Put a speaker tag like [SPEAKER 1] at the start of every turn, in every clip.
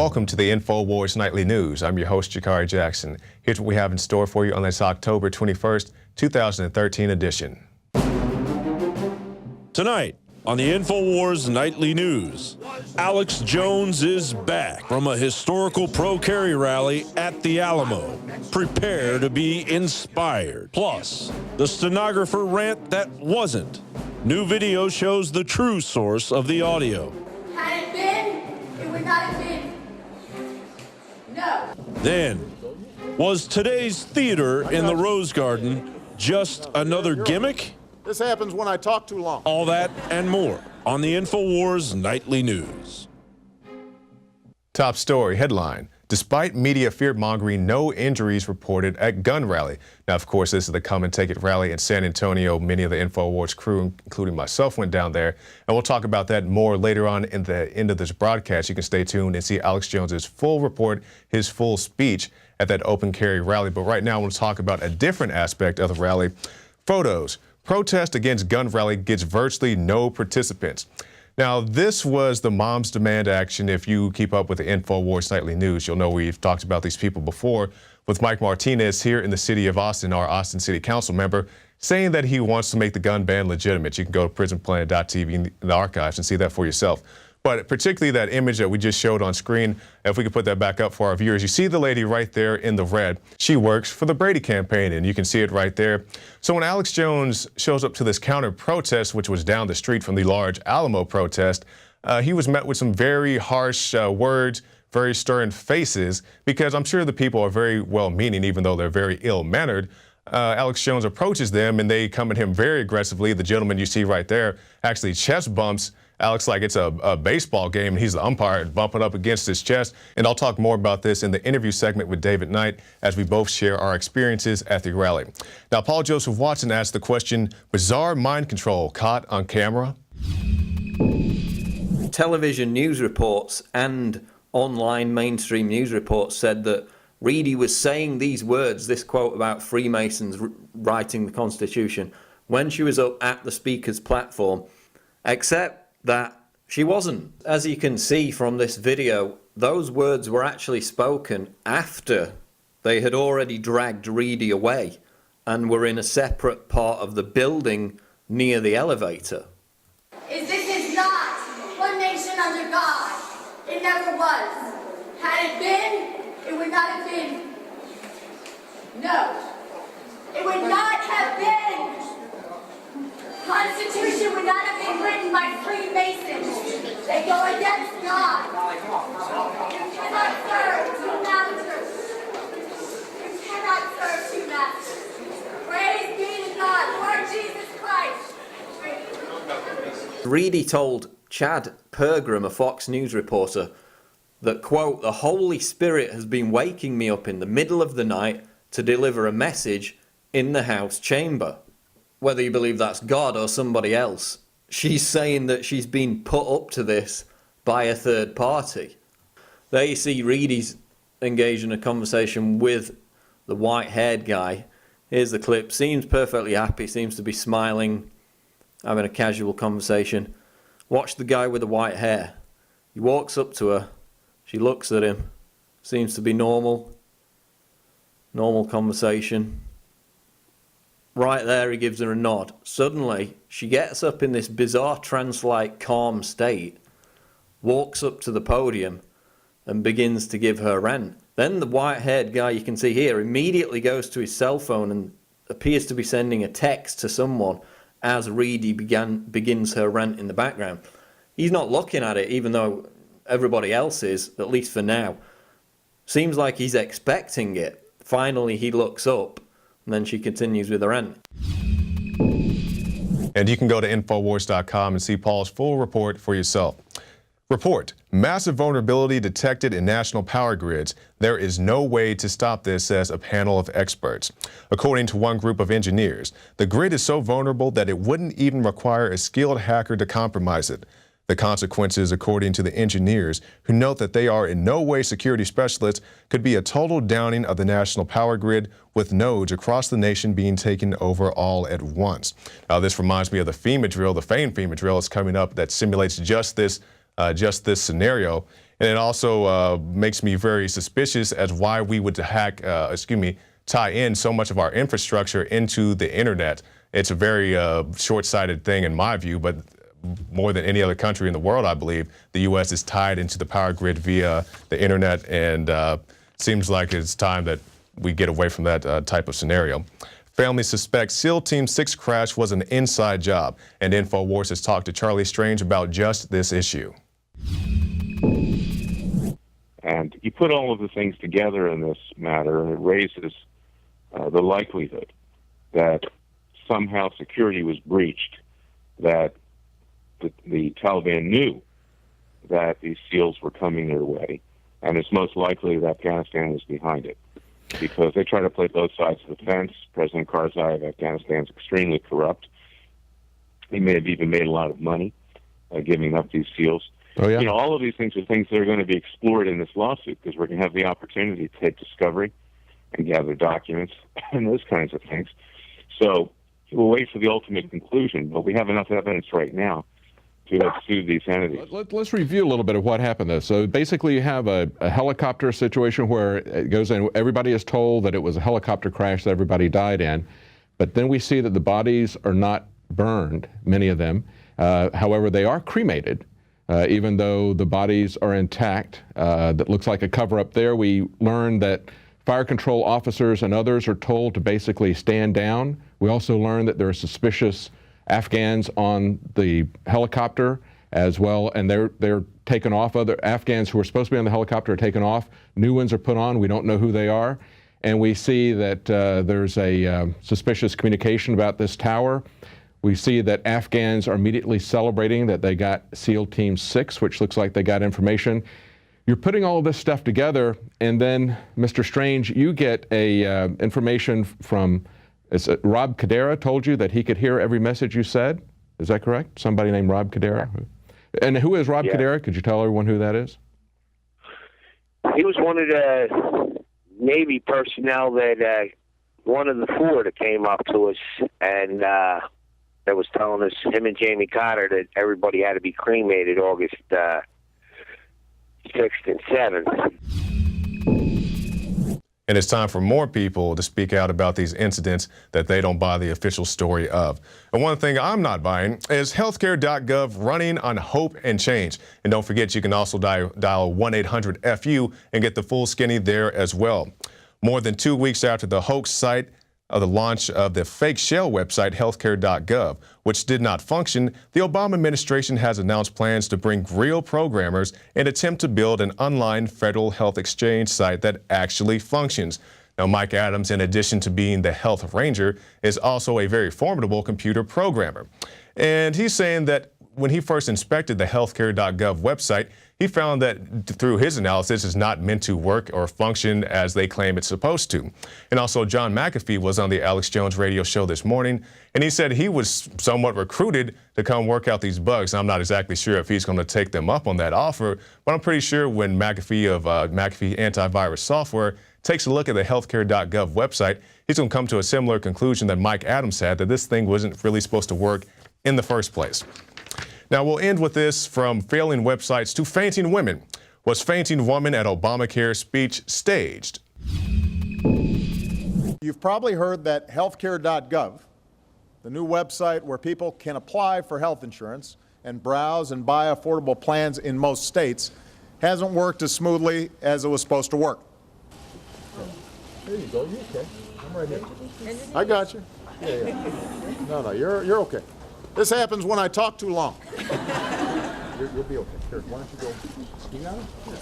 [SPEAKER 1] Welcome to the Infowars Nightly News. I'm your host, Jakari Jackson. Here's what we have in store for you on this October 21st, 2013 edition.
[SPEAKER 2] Tonight on the Infowars Nightly News, Alex Jones is back from a historical pro-carry rally at the Alamo. Prepare to be inspired. Plus, the stenographer rant that wasn't. New video shows the true source of the audio.
[SPEAKER 3] Had it been, it would not have been. No.
[SPEAKER 2] Then, was today's theater in the Rose Garden just another gimmick?
[SPEAKER 4] This happens when I talk too long.
[SPEAKER 2] All that and more on the Infowars Nightly News.
[SPEAKER 1] Top story headline: despite media fear-mongering, no injuries reported at gun rally. Now, of course, this is the Come and Take It rally in San Antonio. Many of the Infowars crew, including myself, went down there. And we'll talk about that more later on in the end of this broadcast. You can stay tuned and see Alex Jones's full report, his full speech at that open carry rally. But right now, I want to talk about a different aspect of the rally. Photos. Protest against gun rally gets virtually no participants. Now, this was the Moms Demand action. If you keep up with the Infowars Nightly News, you'll know we've talked about these people before, with Mike Martinez here in the city of Austin, our Austin City Council member, saying that he wants to make the gun ban legitimate. You can go to prisonplanet.tv in the archives and see that for yourself. But particularly that image that we just showed on screen, if we could put that back up for our viewers, you see the lady right there in the red. She works for the Brady campaign, and you can see it right there. So when Alex Jones shows up to this counter protest, which was down the street from the large Alamo protest, he was met with some very harsh words, very stern faces, because I'm sure the people are very well-meaning, even though they're very ill-mannered. Alex Jones approaches them, and they come at him very aggressively. The gentleman you see right there actually chest bumps Alex like it's a baseball game, and he's the umpire bumping up against his chest. And I'll talk more about this in the interview segment with David Knight as we both share our experiences at the rally. Now, Paul Joseph Watson asked the question, bizarre mind control caught on camera?
[SPEAKER 5] Television news reports and online mainstream news reports said that Reedy was saying these words, this quote about Freemasons writing the Constitution, when she was up at the Speaker's platform, except that she wasn't. As you can see from this video, those words were actually spoken after they had already dragged Reedy away and were in a separate part of the building near the elevator.
[SPEAKER 3] This is not one nation under God. It never was. Had it been, it would not have been. No. It would not have been. Constitution would not have been written by Freemasons. They go against God. You cannot serve two masters. You cannot serve two masters. Praise be to God, Lord Jesus Christ.
[SPEAKER 5] Reedy told Chad Pergram, a Fox News reporter, that, quote, the Holy Spirit has been waking me up in the middle of the night to deliver a message in the House chamber. Whether you believe that's God or somebody else, she's saying that she's been put up to this by a third party. There you see Reedy's engaged in a conversation with the white-haired guy. Here's the clip. Seems perfectly happy, seems to be smiling, having a casual conversation. Watch the guy with the white hair. He walks up to her. She looks at him. Seems to be normal. Normal conversation. Right there, he gives her a nod. Suddenly, she gets up in this bizarre trance-like calm state, walks up to the podium, and begins to give her rant. Then the white-haired guy you can see here immediately goes to his cell phone and appears to be sending a text to someone as Reedy begins her rant in the background. He's not looking at it, even though everybody else is, at least for now. Seems like he's expecting it. Finally, he looks up. And then she continues with her rant.
[SPEAKER 1] And you can go to Infowars.com and see Paul's full report for yourself. Report: massive vulnerability detected in national power grids. There is no way to stop this, says a panel of experts. According to one group of engineers, the grid is so vulnerable that it wouldn't even require a skilled hacker to compromise it. The consequences, according to the engineers, who note that they are in no way security specialists, could be a total downing of the national power grid, with nodes across the nation being taken over all at once. Now, this reminds me of the FEMA drill, the famed FEMA drill is coming up that simulates just this scenario. And it also makes me very suspicious as why we would tie in so much of our infrastructure into the internet. It's a very short-sighted thing in my view, but more than any other country in the world, I believe, the U.S. is tied into the power grid via the internet, and seems like it's time that we get away from that type of scenario. Families suspect SEAL Team 6 crash was an inside job, and Infowars has talked to Charlie Strange about just this issue.
[SPEAKER 6] And you put all of the things together in this matter, and it raises the likelihood that somehow security was breached, that the Taliban knew that these SEALs were coming their way, and it's most likely that Afghanistan was behind it, because they try to play both sides of the fence. President Karzai of Afghanistan is extremely corrupt. He may have even made a lot of money giving up these SEAls.
[SPEAKER 1] Oh, yeah.
[SPEAKER 6] You know, all of these things are things that are going to be explored in this lawsuit, because we're going to have the opportunity to take discovery and gather documents and those kinds of things. So we'll wait for the ultimate conclusion, but we have enough evidence right now to have sued these entities.
[SPEAKER 7] Let's review a little bit of what happened there. So basically you have a helicopter situation where it goes in, everybody is told that it was a helicopter crash that everybody died in, but then we see that the bodies are not burned, many of them. However, they are cremated, even though the bodies are intact. That looks like a cover-up there. We learned that fire control officers and others are told to basically stand down. We also learned that there are suspicious Afghans on the helicopter as well, and they're taken off. Other Afghans who are supposed to be on the helicopter are taken off. New ones are put on. We don't know who they are. And we see that there's a suspicious communication about this tower. We see that Afghans are immediately celebrating that they got SEAL Team 6, which looks like they got information. You're putting all of this stuff together, and then, Mr. Strange, you get information from Rob Kadera told you that he could hear every message you said. Is that correct? Somebody named Rob Kadera? Yeah. And who is Rob Kadera? Could you tell everyone who that is?
[SPEAKER 8] He was one of the Navy personnel that one of the four that came up to us and that was telling us, him and Jamie Cotter, that everybody had to be cremated August 6th and 7th.
[SPEAKER 1] And it's time for more people to speak out about these incidents that they don't buy the official story of. And one thing I'm not buying is healthcare.gov running on hope and change. And don't forget, you can also dial 1-800-FU and get the full skinny there as well. More than 2 weeks after the hoax site of the launch of the fake shell website healthcare.gov, which did not function, the Obama administration has announced plans to bring real programmers and attempt to build an online federal health exchange site that actually functions. Now, Mike Adams, in addition to being the health ranger, is also a very formidable computer programmer. And he's saying that when he first inspected the healthcare.gov website, he found that through his analysis, it's not meant to work or function as they claim it's supposed to. And also, John McAfee was on the Alex Jones radio show this morning, and he said he was somewhat recruited to come work out these bugs. I'm not exactly sure if he's going to take them up on that offer, but I'm pretty sure when McAfee of McAfee Antivirus Software takes a look at the healthcare.gov website, he's going to come to a similar conclusion that Mike Adams had, that this thing wasn't really supposed to work in the first place. Now, we'll end with this: from failing websites to fainting women. Was fainting woman at Obamacare speech staged?
[SPEAKER 4] You've probably heard that healthcare.gov, the new website where people can apply for health insurance and browse and buy affordable plans in most states, hasn't worked as smoothly as it was supposed to work. There you go. You okay? I'm right here. I got you. Yeah. No, you're okay. This happens when I talk too long. You'll be okay. Here, why don't you go ski on it? Here.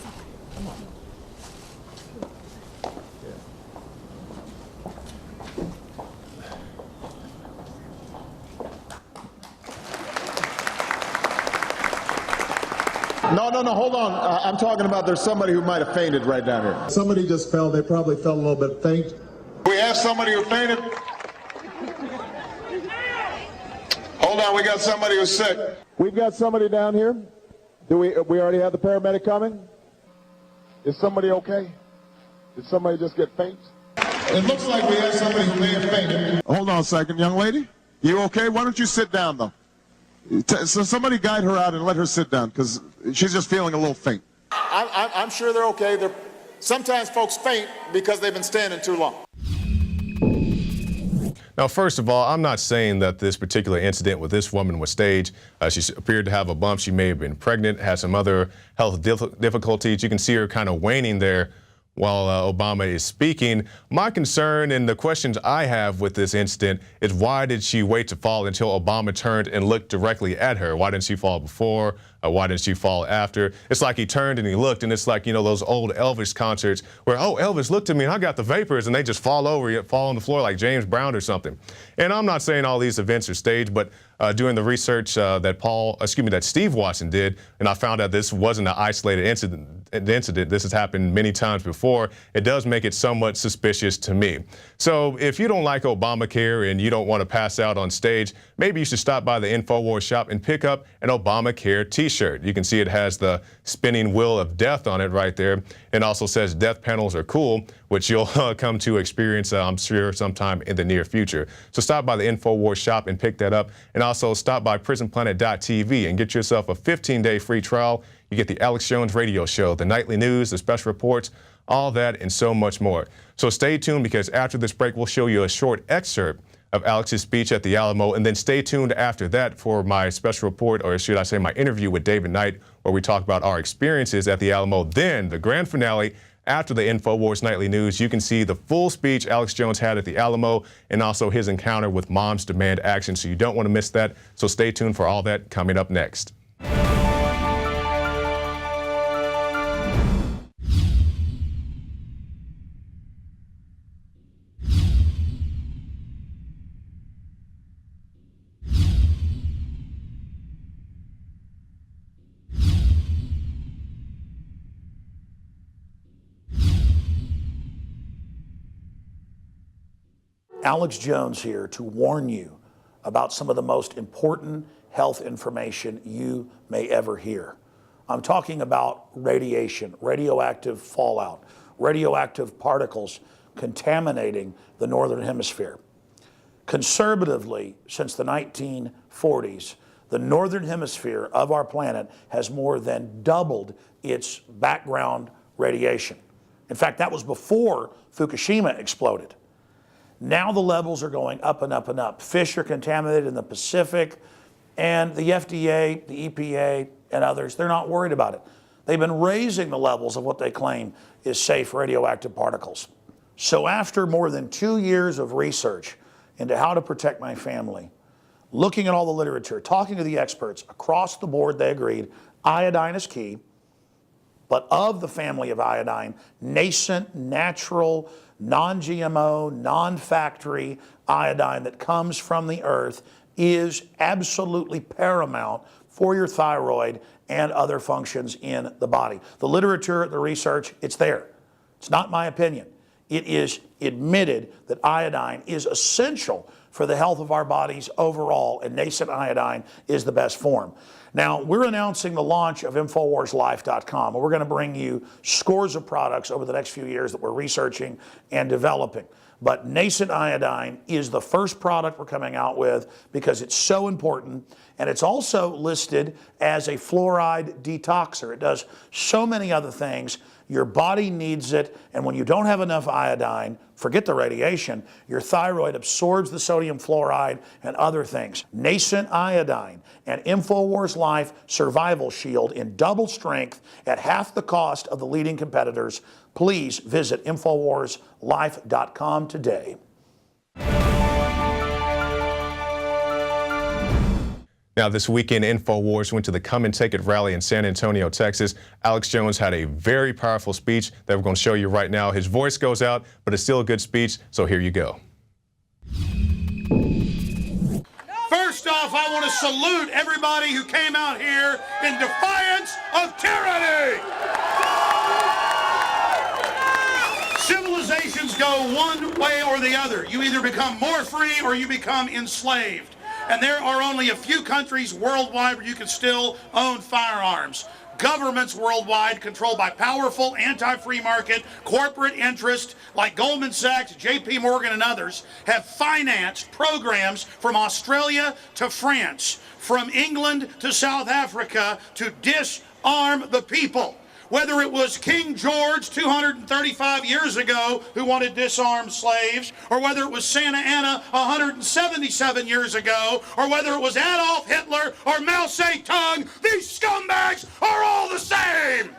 [SPEAKER 4] Come on. No, hold on. I'm talking about there's somebody who might have fainted right down here. Somebody just fell. They probably felt a little bit faint. We have somebody who fainted. Hold on, we got somebody who's sick. We've got somebody down here. Do we already have the paramedic coming? Is somebody okay? Did somebody just get faint? It looks like we have somebody who may have fainted. Hold on a second, young lady. You okay? Why don't you sit down, though? So somebody guide her out and let her sit down, because she's just feeling a little faint. I'm sure they're okay. Sometimes folks faint because they've been standing too long.
[SPEAKER 1] Now, first of all, I'm not saying that this particular incident with this woman was staged. She appeared to have a bump. She may have been pregnant, had some other health difficulties. You can see her kind of waning there while Obama is speaking. My concern and the questions I have with this incident is, why did she wait to fall until Obama turned and looked directly at her? Why didn't she fall before? Why didn't she fall after? It's like he turned and he looked, and it's like, you know, those old Elvis concerts where, oh, Elvis looked at me and I got the vapors, and they just fall over, fall on the floor like James Brown or something. And I'm not saying all these events are staged, but doing the research that Steve Watson did, and I found out this wasn't an isolated incident. This has happened many times before. It does make it somewhat suspicious to me. So if you don't like Obamacare and you don't want to pass out on stage, maybe you should stop by the Infowars shop and pick up an Obamacare t-shirt. You can see it has the spinning wheel of death on it right there, and also says death panels are cool, which you'll come to experience, I'm sure, sometime in the near future. So stop by the Infowars shop and pick that up, and also stop by prisonplanet.tv and get yourself a 15-day free trial. You get the Alex Jones radio show, the nightly news, the special reports, all that and so much more. So stay tuned, because after this break, we'll show you a short excerpt of Alex's speech at the Alamo, and then stay tuned after that for my special report, or should I say my interview with David Knight, where we talk about our experiences at the Alamo. Then the grand finale, after the Infowars Nightly News, you can see the full speech Alex Jones had at the Alamo, and also his encounter with Moms Demand Action. So you don't want to miss that. So stay tuned for all that coming up next.
[SPEAKER 9] Alex Jones here to warn you about some of the most important health information you may ever hear. I'm talking about radiation, radioactive fallout, radioactive particles contaminating the Northern Hemisphere. Conservatively, since the 1940s, the Northern Hemisphere of our planet has more than doubled its background radiation. In fact, that was before Fukushima exploded. Now the levels are going up and up and up. Fish are contaminated in the Pacific, and the FDA, the EPA, and others, they're not worried about it. They've been raising the levels of what they claim is safe radioactive particles. So after more than 2 years of research into how to protect my family, looking at all the literature, talking to the experts, across the board they agreed iodine is key, but of the family of iodine, nascent, natural, non-GMO, non-factory iodine that comes from the earth is absolutely paramount for your thyroid and other functions in the body. The literature, the research, it's there. It's not my opinion. It is admitted that iodine is essential for the health of our bodies overall, and nascent iodine is the best form. Now, we're announcing the launch of InfoWarsLife.com, and we're going to bring you scores of products over the next few years that we're researching and developing. But nascent iodine is the first product we're coming out with because it's so important, and it's also listed as a fluoride detoxer. It does so many other things. Your body needs it, and when you don't have enough iodine, forget the radiation, your thyroid absorbs the sodium fluoride and other things. Nascent iodine and InfoWars Life Survival Shield in double strength at half the cost of the leading competitors. Please visit InfoWarsLife.com today.
[SPEAKER 1] Now, this weekend, Infowars went to the Come and Take It rally in San Antonio, Texas. Alex Jones had a very powerful speech that we're going to show you right now. His voice goes out, but it's still a good speech, so here you go.
[SPEAKER 10] First off, I want to salute everybody who came out here in defiance of tyranny. Civilizations go one way or the other. You either become more free or you become enslaved. And there are only a few countries worldwide where you can still own firearms. Governments worldwide controlled by powerful anti-free market corporate interests like Goldman Sachs, JP Morgan, and others have financed programs from Australia to France, from England to South Africa to disarm the people. Whether it was King George 235 years ago who wanted disarmed slaves, or whether it was Santa Anna 177 years ago, or whether it was Adolf Hitler or Mao Zedong, these scumbags are all the same.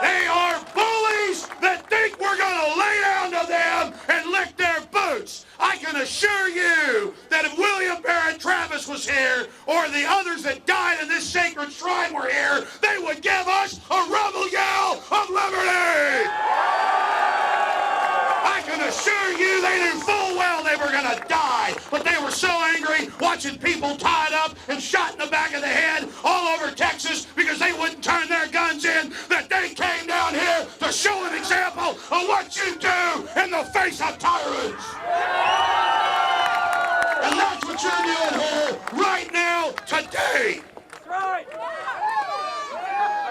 [SPEAKER 10] They are bullies that think we're going to lay down to them and lick their boots. I can assure you that if William Barrett Travis was here, or the others that died in this sacred shrine were here, they would give us a rebel yell of liberty. I can assure you they knew full well they were going to die, but they were so angry watching people tied up and shot in the back of the head all over Texas because they wouldn't turn their guns in that they came down here to show an example of what you do in the face of tyrants. And that's what you're doing here right now, today. That's right.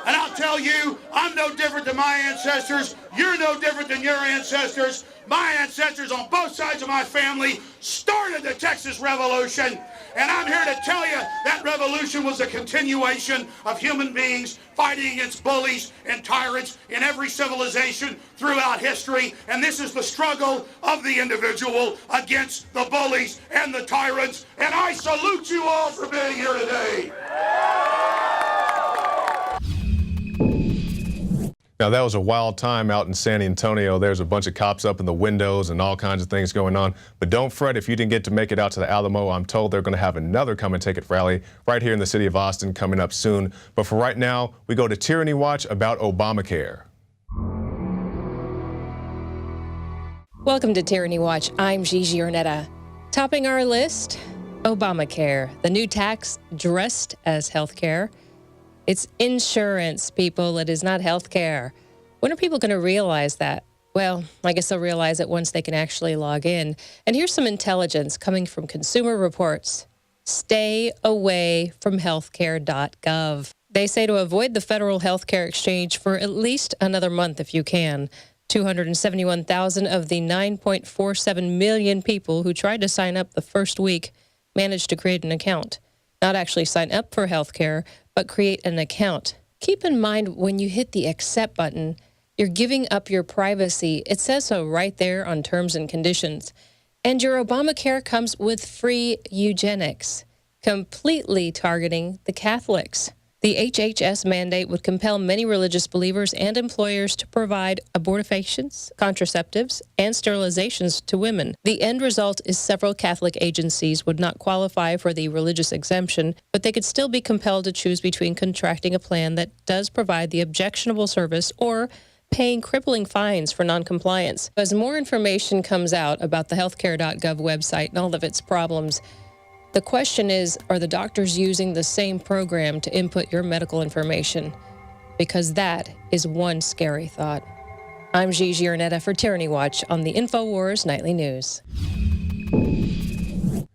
[SPEAKER 10] And I'll tell you, I'm no different than my ancestors. You're no different than your ancestors. My ancestors on both sides of my family started the Texas Revolution. And I'm here to tell you that revolution was a continuation of human beings fighting against bullies and tyrants in every civilization throughout history. And this is the struggle of the individual against the bullies and the tyrants. And I salute you all for being here today.
[SPEAKER 1] Now, that was a wild time out in San Antonio. There's a bunch of cops up in the windows and all kinds of things going on. But don't fret if you didn't get to make it out to the Alamo. I'm told they're going to have another Come and Take It rally right here in the city of Austin coming up soon. But for right now, we go to Tyranny Watch about Obamacare.
[SPEAKER 11] Welcome to Tyranny Watch. I'm Gigi Ornetta. Topping our list, Obamacare, the new tax dressed as health care. It's insurance, people. It is not health care. When are people going to realize that? Well, I guess they'll realize it once they can actually log in. And here's some intelligence coming from Consumer Reports. Stay away from healthcare.gov. They say to avoid the federal healthcare exchange for at least another month if you can. 271,000 of the 9.47 million people who tried to sign up the first week managed to create an account. Not actually sign up for healthcare, but create an account. Keep in mind when you hit the accept button, you're giving up your privacy. It says so right there on terms and conditions. And your Obamacare comes with free eugenics, completely targeting the Catholics. The HHS mandate would compel many religious believers and employers to provide abortifacients, contraceptives, and sterilizations to women. The end result is several Catholic agencies would not qualify for the religious exemption, but they could still be compelled to choose between contracting a plan that does provide the objectionable service or paying crippling fines for noncompliance. As more information comes out about the healthcare.gov website and all of its problems, the question is, are the doctors using the same program to input your medical information? Because that is one scary thought. I'm Gigi Ornetta for Tyranny Watch on the Infowars Nightly News.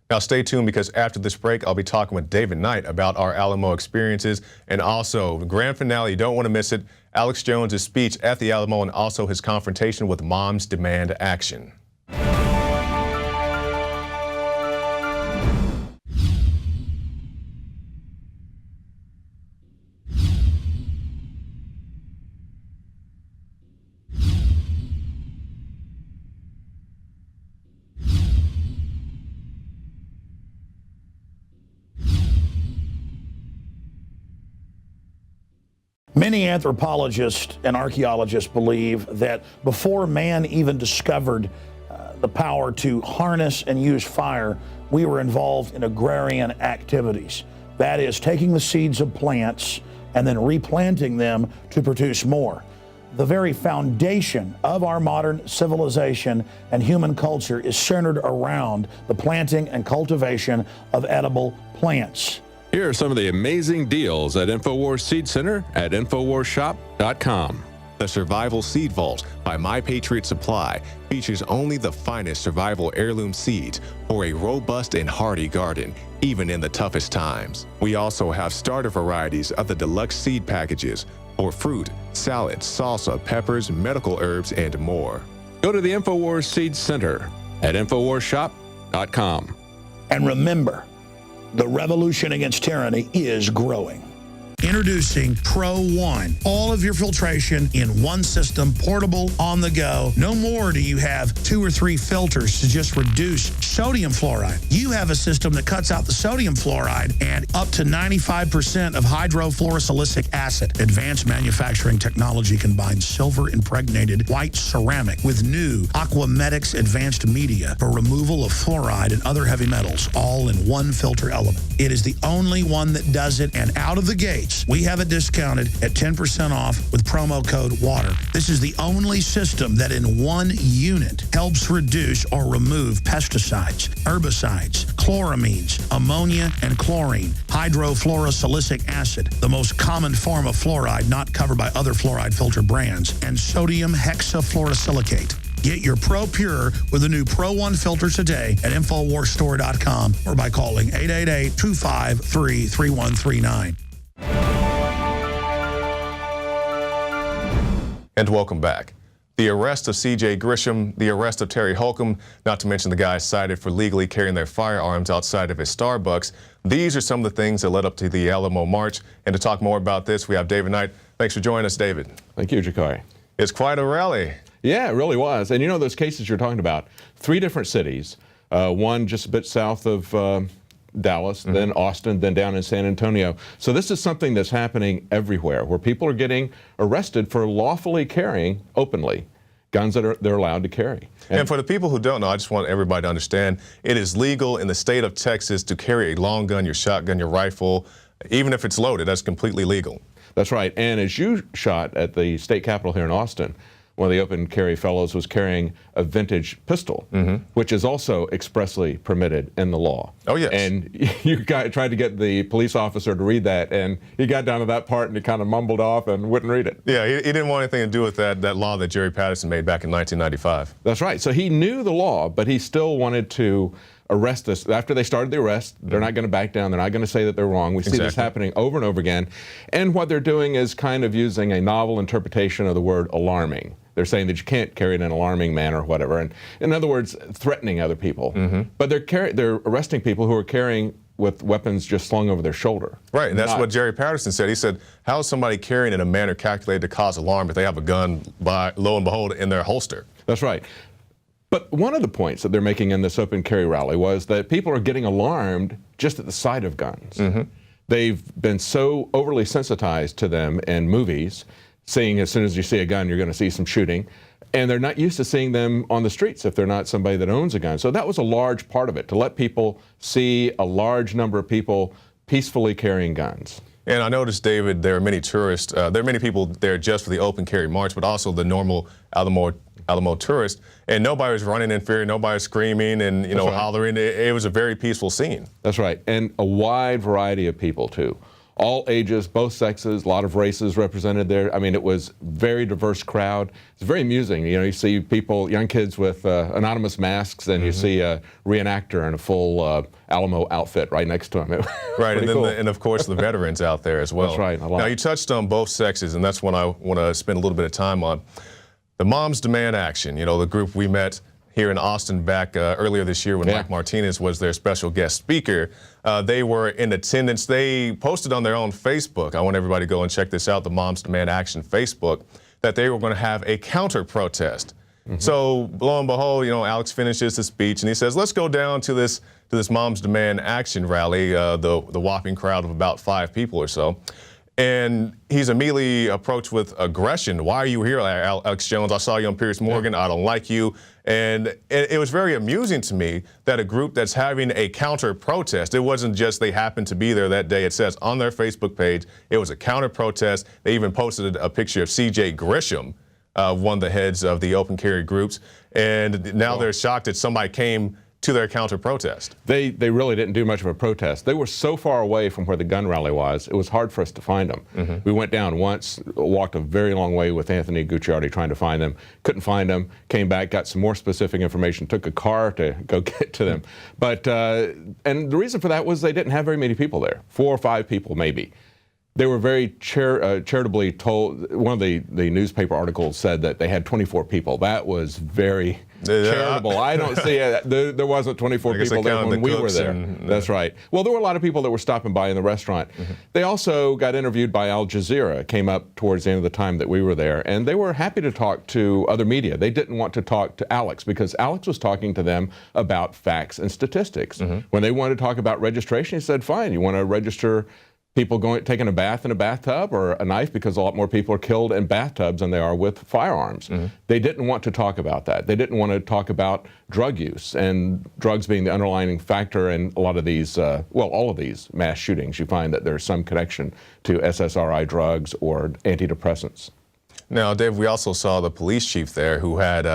[SPEAKER 1] Now stay tuned because after this break, I'll be talking with David Knight about our Alamo experiences and also the grand finale. You don't want to miss it. Alex Jones' speech at the Alamo and also his confrontation with Moms Demand Action.
[SPEAKER 9] Many anthropologists and archaeologists believe that before man even discovered the power to harness and use fire, we were involved in agrarian activities. That is, taking the seeds of plants and then replanting them to produce more. The very foundation of our modern civilization and human culture is centered around the planting and cultivation of edible plants.
[SPEAKER 7] Here are some of the amazing deals at Infowars Seed Center at InfowarsShop.com.
[SPEAKER 1] The Survival Seed Vault by My Patriot Supply features only the finest survival heirloom seeds for a robust and hardy garden, even in the toughest times. We also have starter varieties of the deluxe seed packages for fruit, salads, salsa, peppers, medical herbs, and more.
[SPEAKER 7] Go to the Infowars Seed Center at InfowarsShop.com.
[SPEAKER 9] And remember, the revolution against tyranny is growing. Introducing Pro One. All of your filtration in one system, portable, on the go. No more do you have 2 or 3 filters to just reduce sodium fluoride. You have a system that cuts out the sodium fluoride and up to 95% of hydrofluorosilicic acid. Advanced manufacturing technology combines silver-impregnated white ceramic with new Aquamedics advanced media for removal of fluoride and other heavy metals, all in one filter element. It is the only one that does it, and out of the gates, we have it discounted at 10% off with promo code WATER. This is the only system that in one unit helps reduce or remove pesticides, herbicides, chloramines, ammonia, and chlorine, hydrofluorosilicic acid, the most common form of fluoride not covered by other fluoride filter brands, and sodium hexafluorosilicate. Get your Pro Pure with the new Pro One filter today at InfoWarsStore.com or by calling 888-253-3139.
[SPEAKER 1] And welcome back. The arrest of C.J. Grisham, the arrest of Terry Holcomb, not to mention the guys cited for legally carrying their firearms outside of his Starbucks. These are some of the things that led up to the Alamo March. And to talk more about this, we have David Knight. Thanks for joining us, David.
[SPEAKER 7] Thank you, Jakari.
[SPEAKER 1] It's quite a rally.
[SPEAKER 7] Yeah, it really was. And you know those cases you're talking about, 3 different cities, one just a bit south of Dallas, then Austin, then down in San Antonio. So this is something that's happening everywhere, where people are getting arrested for lawfully carrying openly guns that they're allowed to carry.
[SPEAKER 1] And for the people who don't know, I just want everybody to understand, it is legal in the state of Texas to carry a long gun, your shotgun, your rifle, even if it's loaded. That's completely legal.
[SPEAKER 7] That's right. And as you shot at the state capitol here in Austin, one of the open carry fellows was carrying a vintage pistol, which is also expressly permitted in the law.
[SPEAKER 1] Oh, yes.
[SPEAKER 7] And you tried to get the police officer to read that, and he got down to that part and he kind of mumbled off and wouldn't read it.
[SPEAKER 1] Yeah, he didn't want anything to do with that law that Jerry Patterson made back in 1995.
[SPEAKER 7] That's right. So he knew the law, but he still wanted to arrest us. After they started the arrest, they're not going to back down. They're not going to say that they're wrong. We see this happening over and over again. And what they're doing is kind of using a novel interpretation of the word alarming. They're saying that you can't carry it in an alarming manner or whatever. And in other words, threatening other people. But they're arresting people who are carrying with weapons just slung over their shoulder.
[SPEAKER 1] Right, and that's what Jerry Patterson said. He said, how is somebody carrying in a manner calculated to cause alarm if they have a gun, lo and behold, in their holster?
[SPEAKER 7] That's right. But one of the points that they're making in this open carry rally was that people are getting alarmed just at the sight of guns. They've been so overly sensitized to them in movies, seeing as soon as you see a gun, you're going to see some shooting. And they're not used to seeing them on the streets if they're not somebody that owns a gun. So that was a large part of it, to let people see a large number of people peacefully carrying guns.
[SPEAKER 1] And I noticed, David, there are many tourists. There are many people there just for the open carry march, but also the normal Alamo tourists. And nobody was running in fear. Nobody was screaming and hollering. It was a very peaceful scene.
[SPEAKER 7] That's right. And a wide variety of people, too. All ages, both sexes, a lot of races represented there. I mean, it was a very diverse crowd. It's very amusing. You know, you see people, young kids with anonymous masks, and you see a reenactor in a full Alamo outfit right next to him.
[SPEAKER 1] Right, and then cool. And of course the veterans out there as well.
[SPEAKER 7] That's right.
[SPEAKER 1] Now you touched on both sexes, and that's what I want to spend a little bit of time on. The Moms Demand Action, you know, the group we met here in Austin back earlier this year when Mike Martinez was their special guest speaker. They were in attendance. They posted on their own Facebook, I want everybody to go and check this out, the Moms Demand Action Facebook, that they were going to have a counter protest. So lo and behold, you know, Alex finishes the speech and he says, let's go down to this Moms Demand Action rally, the whopping crowd of about 5 people or so. And he's immediately approached with aggression. Why are you here, Alex Jones? I saw you on Piers Morgan. I don't like you. And it was very amusing to me that a group that's having a counter protest, it wasn't just they happened to be there that day. It says on their Facebook page, it was a counter protest. They even posted a picture of C.J. Grisham, one of the heads of the open carry groups. And now they're shocked that somebody came to their counter protest.
[SPEAKER 7] They really didn't do much of a protest. They were so far away from where the gun rally was, it was hard for us to find them. We went down once, walked a very long way with Anthony Gucciardi trying to find them, couldn't find them, came back, got some more specific information, took a car to go get to them. But, and the reason for that was they didn't have very many people there, 4 or 5 people maybe. They were very charitably told. One of the newspaper articles said that they had 24 people. That was very charitable. I don't see it. There wasn't 24 people there when we were there. That's right. Well, there were a lot of people that were stopping by in the restaurant. They also got interviewed by Al Jazeera. It came up towards the end of the time that we were there, and they were happy to talk to other media. They didn't want to talk to Alex because Alex was talking to them about facts and statistics. When they wanted to talk about registration, he said, fine, you want to register people taking a bath in a bathtub or a knife, because a lot more people are killed in bathtubs than they are with firearms. They didn't want to talk about that. They didn't want to talk about drug use, and drugs being the underlying factor in a lot of these, well, all of these mass shootings. You find that there's some connection to SSRI drugs or antidepressants.
[SPEAKER 1] Now, Dave, we also saw the police chief there who had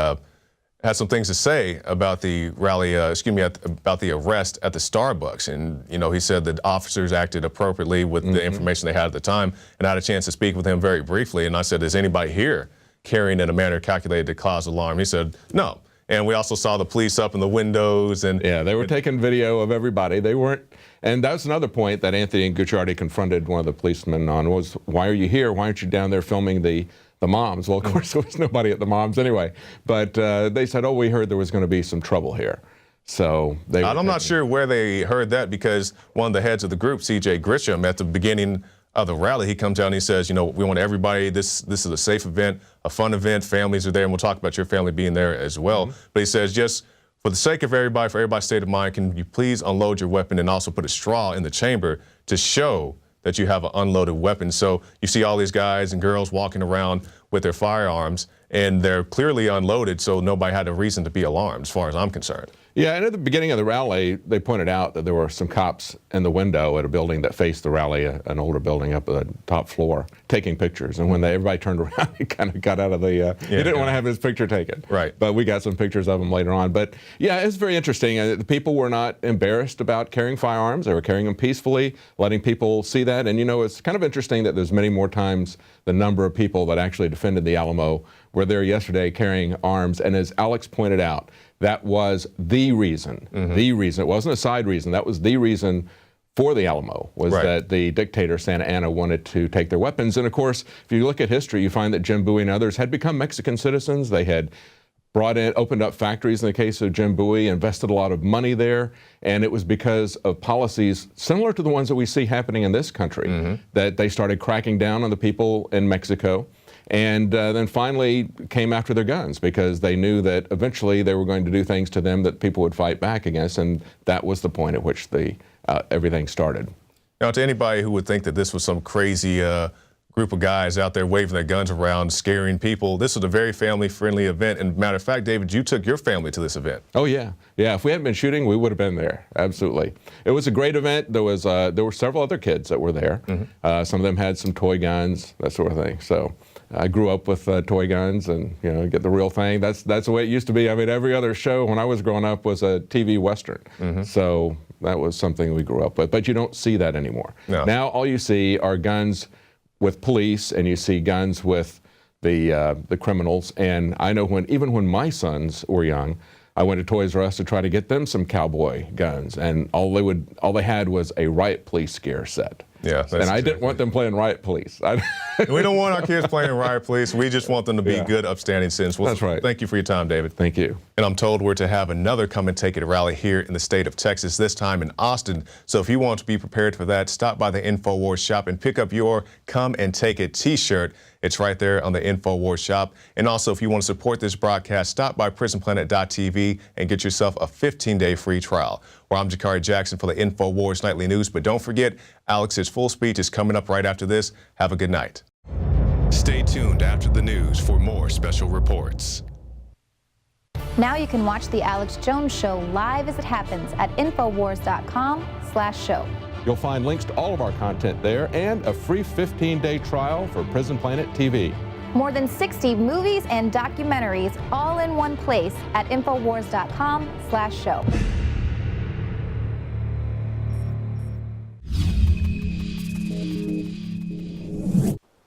[SPEAKER 1] some things to say about the rally, about the arrest at the Starbucks. And, you know, he said that officers acted appropriately with the information they had at the time, and I had a chance to speak with him very briefly. And I said, is anybody here carrying in a manner calculated to cause alarm? He said, no. And we also saw the police up in the windows. And
[SPEAKER 7] yeah, they were taking video of everybody. They weren't, and that's another point that Anthony Gucciardi confronted one of the policemen on was, why are you here? Why aren't you down there filming the moms? Well, of course, there was nobody at the moms anyway. But they said, oh, we heard there was going to be some trouble here. So I'm
[SPEAKER 1] not sure where they heard that, because one of the heads of the group, C.J. Grisham, at the beginning of the rally, he comes out and he says, you know, we want everybody, this is a safe event, a fun event, families are there, and we'll talk about your family being there as well. But he says, just for the sake of everybody, for everybody's state of mind, can you please unload your weapon and also put a straw in the chamber to show that you have an unloaded weapon. So you see all these guys and girls walking around with their firearms, and they're clearly unloaded, so nobody had a reason to be alarmed, as far as I'm concerned.
[SPEAKER 7] Yeah, and at the beginning of the rally, they pointed out that there were some cops in the window at a building that faced the rally, an older building up at the top floor, taking pictures. And when everybody turned around, he kind of got out of the, he didn't want to have his picture taken.
[SPEAKER 1] Right.
[SPEAKER 7] But we got some pictures of him later on. But yeah, it's very interesting. The people were not embarrassed about carrying firearms. They were carrying them peacefully, letting people see that. And you know, it's kind of interesting that there's many more times the number of people that actually defended the Alamo were there yesterday carrying arms. And as Alex pointed out, that was the reason, the reason. It wasn't a side reason. That was the reason for the Alamo, was that the dictator Santa Anna wanted to take their weapons. And of course, if you look at history, you find that Jim Bowie and others had become Mexican citizens. They had opened up factories in the case of Jim Bowie, invested a lot of money there. And it was because of policies similar to the ones that we see happening in this country that they started cracking down on the people in Mexico. And then finally came after their guns, because they knew that eventually they were going to do things to them that people would fight back against, and that was the point at which everything started.
[SPEAKER 1] Now, to anybody who would think that this was some crazy group of guys out there waving their guns around, scaring people, this was a very family-friendly event. And matter of fact, David, you took your family to this event.
[SPEAKER 7] Oh yeah, yeah. If we hadn't been shooting, we would have been there. Absolutely. It was a great event. There were several other kids that were there. Some of them had some toy guns, that sort of thing. So I grew up with toy guns, and you know, get the real thing. That's the way it used to be. I mean, every other show when I was growing up was a TV Western. So that was something we grew up with. But you don't see that anymore. No. Now all you see are guns with police, and you see guns with the criminals. And I know even when my sons were young, I went to Toys R Us to try to get them some cowboy guns, and all they had was a riot police scare set.
[SPEAKER 1] Yeah,
[SPEAKER 7] and I didn't want them playing riot police.
[SPEAKER 1] We don't want our kids playing riot police. We just want them to be good, upstanding citizens. Well,
[SPEAKER 7] that's right.
[SPEAKER 1] Thank you for your time, David.
[SPEAKER 7] Thank you.
[SPEAKER 1] And I'm told we're to have another Come and Take It rally here in the state of Texas, this time in Austin. So if you want to be prepared for that, stop by the Infowars shop and pick up your Come and Take It t-shirt. It's right there on the Infowars shop. And also, if you want to support this broadcast, stop by prisonplanet.tv and get yourself a 15-day free trial. Well, I'm Jakari Jackson for the Infowars Nightly News. But don't forget, Alex's full speech is coming up right after this. Have a good night. Stay tuned after the news for more special reports.
[SPEAKER 12] Now you can watch The Alex Jones Show live as it happens at Infowars.com/show.
[SPEAKER 7] You'll find links to all of our content there and a free 15-day trial for Prison Planet TV.
[SPEAKER 12] More than 60 movies and documentaries all in one place at Infowars.com/show.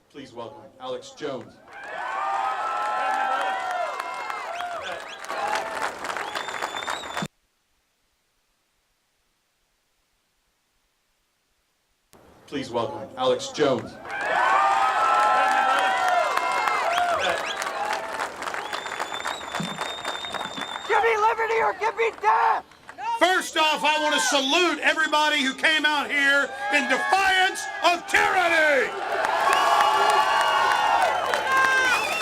[SPEAKER 13] Please welcome Alex Jones. Please welcome Alex Jones.
[SPEAKER 14] Give me liberty or give me death!
[SPEAKER 10] First off, I want to salute everybody who came out here in defiance of tyranny.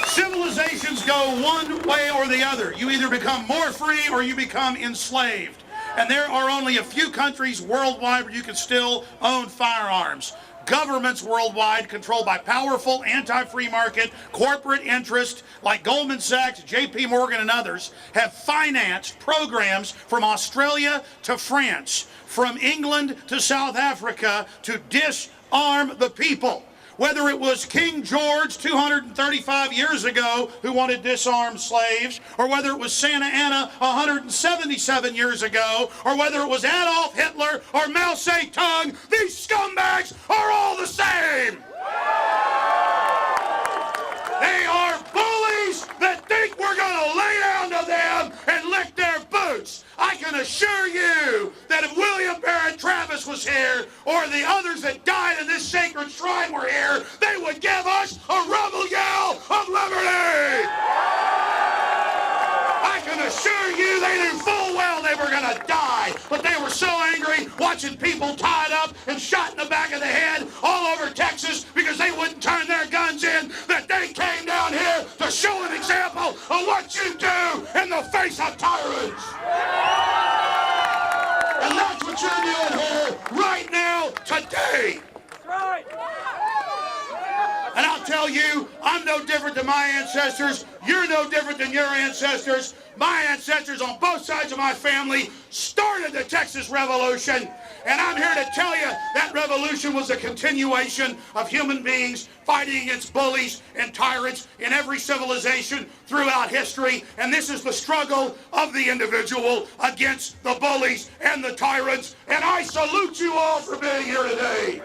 [SPEAKER 10] Civilizations go one way or the other. You either become more free or you become enslaved. And there are only a few countries worldwide where you can still own firearms. Governments worldwide, controlled by powerful anti-free market corporate interests like Goldman Sachs, JP Morgan, and others, have financed programs from Australia to France, from England to South Africa, to disarm the people. Whether it was King George 235 years ago who wanted to disarm slaves, or whether it was Santa Anna 177 years ago, or whether it was Adolf Hitler or Mao Zedong, these scumbags are all the same. They are bullies that think we're going to lay down to them and lick their boots. I can assure you that if William Barrett Travis was here, or the others that died in this sacred shrine were here, they would give us a rebel yell of liberty. I can assure you they knew full well they were going to die, but they were so angry watching people tied up and shot in the back of the head all over Texas because they wouldn't turn their guns in that they came down here to show an example of what you do in the face of tyrants. And that's what you're doing here right now, today.
[SPEAKER 14] That's right.
[SPEAKER 10] And I'll tell you, I'm no different than my ancestors. You're no different than your ancestors. My ancestors on both sides of my family started the Texas Revolution. And I'm here to tell you that revolution was a continuation of human beings fighting against bullies and tyrants in every civilization throughout history. And this is the struggle of the individual against the bullies and the tyrants. And I salute you all for being here today.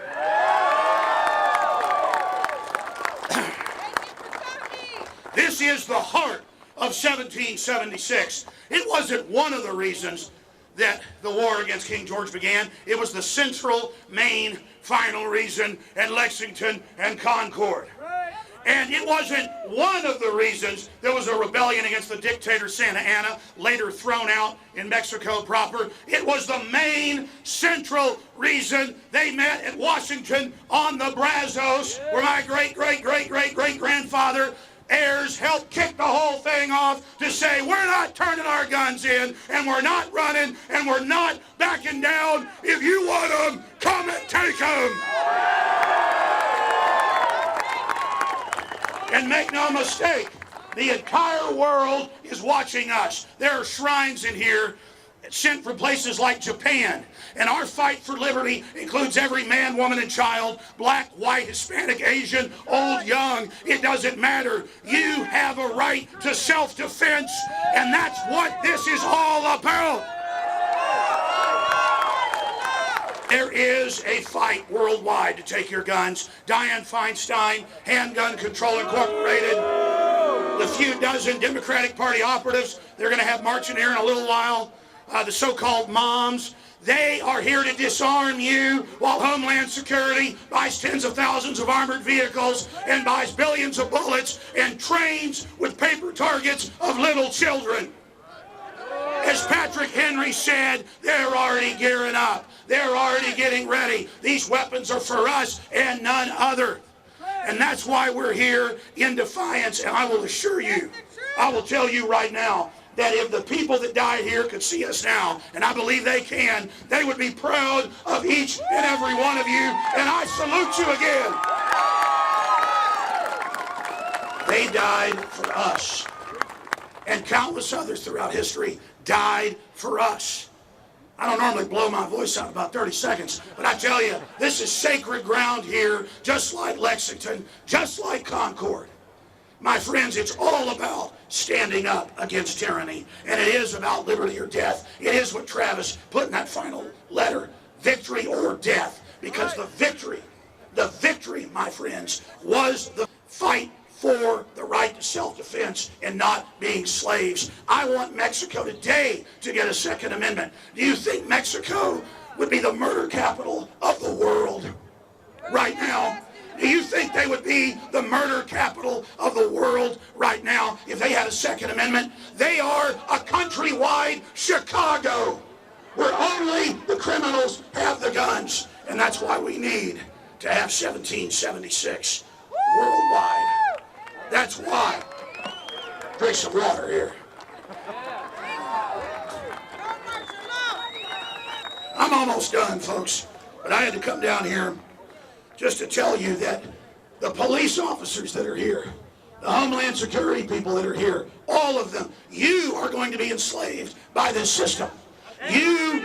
[SPEAKER 10] This is the heart of 1776. It wasn't one of the reasons that the war against King George began. It was the central, main, final reason at Lexington and Concord. And it wasn't one of the reasons there was a rebellion against the dictator Santa Anna, later thrown out in Mexico proper. It was the main, central reason they met at Washington on the Brazos, where my great-great-great-great-great-grandfather heirs helped kick the whole thing off to say we're not turning our guns in, and we're not running, and we're not backing down. If you want them, come and take them. And make no mistake, the entire world is watching us. There are shrines in here sent from places like Japan. And our fight for liberty includes every man, woman, and child, black, white, Hispanic, Asian, old, young. It doesn't matter. You have a right to self-defense, and that's what this is all about. There is a fight worldwide to take your guns. Dianne Feinstein, Handgun Control Incorporated, the few dozen Democratic Party operatives, they're going to have marching here in a little while, the so-called moms, they are here to disarm you while Homeland Security buys tens of thousands of armored vehicles and buys billions of bullets and trains with paper targets of little children. As Patrick Henry said, they're already gearing up. They're already getting ready. These weapons are for us and none other. And that's why we're here in defiance. And I will assure you, I will tell you right now, that if the people that died here could see us now, and I believe they can, they would be proud of each and every one of you, and I salute you again. They died for us, and countless others throughout history died for us. I don't normally blow my voice out about 30 seconds, but I tell you, this is sacred ground here, just like Lexington, just like Concord. My friends, it's all about standing up against tyranny, and it is about liberty or death. It is what Travis put in that final letter, victory or death, because the victory, my friends, was the fight for the right to self-defense and not being slaves. I want Mexico today to get a Second Amendment. Do you think Mexico would be the murder capital of the world? right now? Do you think they would be the murder capital of the world right now if they had a Second Amendment? They are a countrywide Chicago where only the criminals have the guns. And that's why we need to have 1776 worldwide. That's why. Drink some water here. I'm almost done, folks, but I had to come down here just to tell you that the police officers that are here, the Homeland Security people that are here, all of them, you are going to be enslaved by this system. You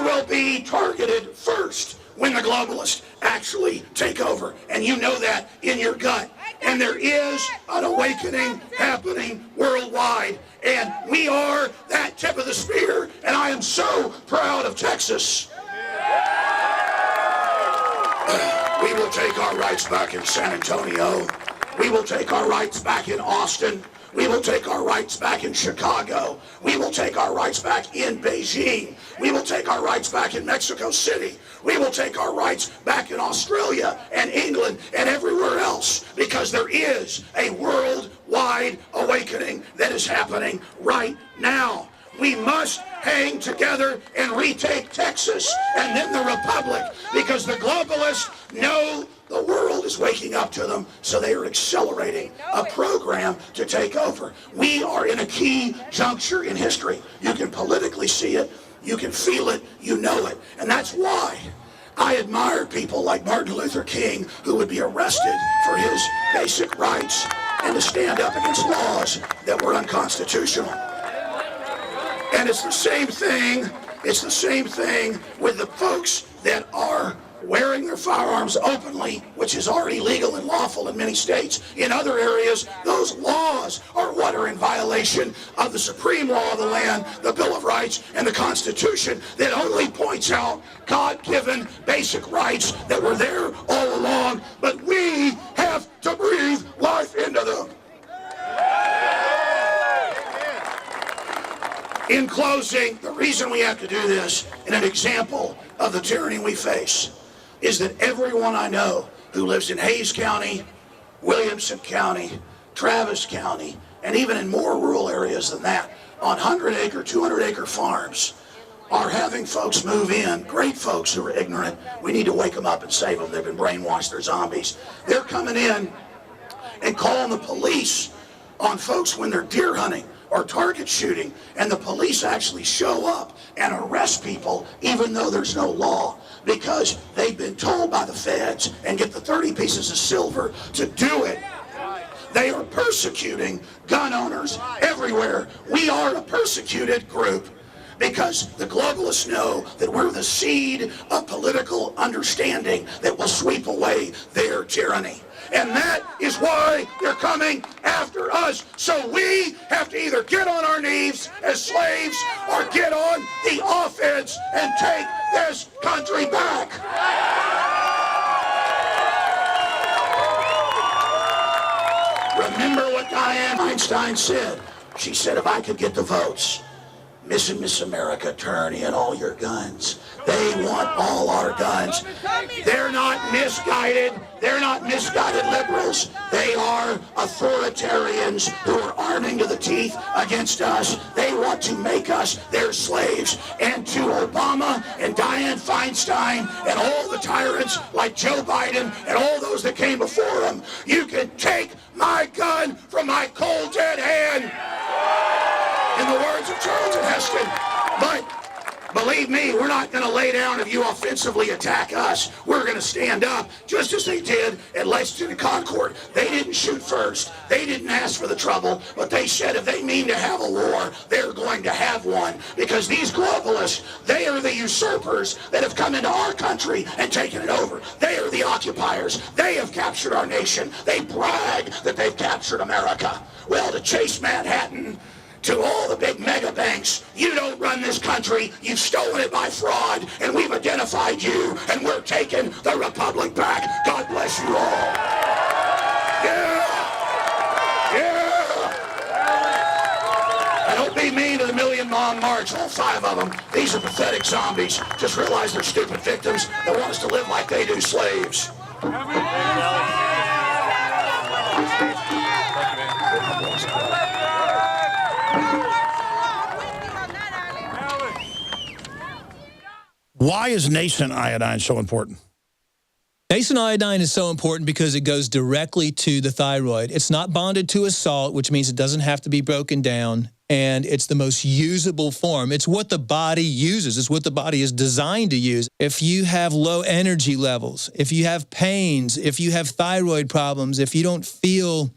[SPEAKER 10] will be targeted first when the globalists actually take over, and you know that in your gut. And there is an awakening happening worldwide, and we are that tip of the spear, and I am so proud of Texas. We will take our rights back in San Antonio. We will take our rights back in Austin. We will take our rights back in Chicago. We will take our rights back in Beijing. We will take our rights back in Mexico City. We will take our rights back in Australia and England and everywhere else, because there is a worldwide awakening that is happening right now. We must hang together and retake Texas and then the Republic, because the globalists know the world is waking up to them, so they are accelerating a program to take over. We are in a key juncture in history. You can politically see it, you can feel it, you know it. And that's why I admire people like Martin Luther King, who would be arrested for his basic rights and to stand up against laws that were unconstitutional. And it's the same thing with the folks that are wearing their firearms openly, which is already legal and lawful in many states. In other areas, those laws are what are in violation of the supreme law of the land, the Bill of Rights, and the Constitution, that only points out God-given basic rights that were there all along, but we have to breathe life into them. In closing, the reason we have to do this, and an example of the tyranny we face, is that everyone I know who lives in Hayes County, Williamson County, Travis County, and even in more rural areas than that, on 100-acre, 200-acre farms, are having folks move in, great folks who are ignorant. We need to wake them up and save them. They've been brainwashed, they're zombies. They're coming in and calling the police on folks when they're deer hunting or target shooting, and the police actually show up and arrest people even though there's no law, because they've been told by the feds and get the 30 pieces of silver to do it. They are persecuting gun owners everywhere. We are a persecuted group because the globalists know that we're the seed of political understanding that will sweep away their tyranny. And that is why they're coming after us. So we have to either get on our knees as slaves or get on the offense and take this country back. Remember what Diane Einstein said. She said, if I could get the votes, Miss and Miss America, turn in all your guns. They want all our guns. They're not misguided. They're not misguided liberals. They are authoritarians who are arming to the teeth against us. They want to make us their slaves. And to Obama and Dianne Feinstein and all the tyrants like Joe Biden and all those that came before him, you can take my gun from my cold dead hand, in the words of Charlton Heston. But believe me, we're not going to lay down if you offensively attack us. We're going to stand up, just as they did at Lexington and Concord. They didn't shoot first. They didn't ask for the trouble, but they said if they mean to have a war, they're going to have one. Because these globalists, they are the usurpers that have come into our country and taken it over. They are the occupiers. They have captured our nation. They brag that they've captured America. Well, to chase Manhattan, to all the big mega banks, you don't run this country, you've stolen it by fraud, and we've identified you, and we're taking the republic back. God bless you all. Yeah! Yeah! And don't be mean to the Million Mom March, all 5 of them. These are pathetic zombies. Just realize they're stupid victims that want us to live like they do, slaves.
[SPEAKER 9] Why is nascent iodine so important?
[SPEAKER 15] Nascent iodine is so important because it goes directly to the thyroid. It's not bonded to a salt, which means it doesn't have to be broken down, and it's the most usable form. It's what the body uses. It's what the body is designed to use. If you have low energy levels, if you have pains, if you have thyroid problems, if you don't feel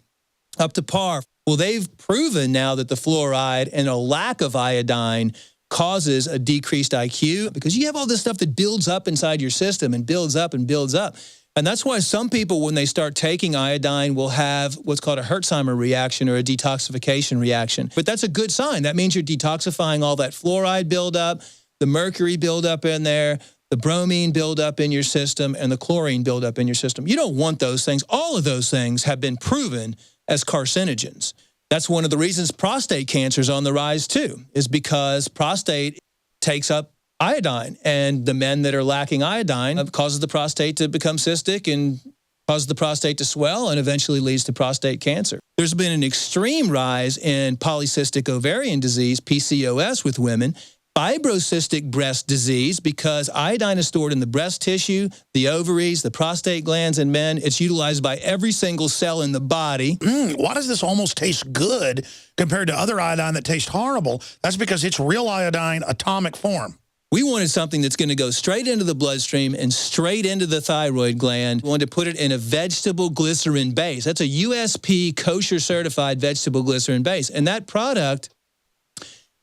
[SPEAKER 15] up to par, well, they've proven now that the fluoride and a lack of iodine causes a decreased IQ because you have all this stuff that builds up inside your system and builds up and builds up. And that's why some people, when they start taking iodine, will have what's called a Herxheimer reaction or a detoxification reaction. But that's a good sign. That means you're detoxifying all that fluoride buildup, the mercury buildup in there, the bromine buildup in your system, and the chlorine buildup in your system. You don't want those things. All of those things have been proven as carcinogens. That's one of the reasons prostate cancer is on the rise too, is because prostate takes up iodine, and the men that are lacking iodine causes the prostate to become cystic and causes the prostate to swell and eventually leads to prostate cancer. There's been an extreme rise in polycystic ovarian disease, PCOS, with women, fibrocystic breast disease, because iodine is stored in the breast tissue, the ovaries, the prostate glands in men. It's utilized by every single cell in the body.
[SPEAKER 9] Why does this almost taste good compared to other iodine that tastes horrible? That's because it's real iodine atomic form.
[SPEAKER 15] We wanted something that's going to go straight into the bloodstream and straight into the thyroid gland. We wanted to put it in a vegetable glycerin base. That's a USP kosher certified vegetable glycerin base. And that product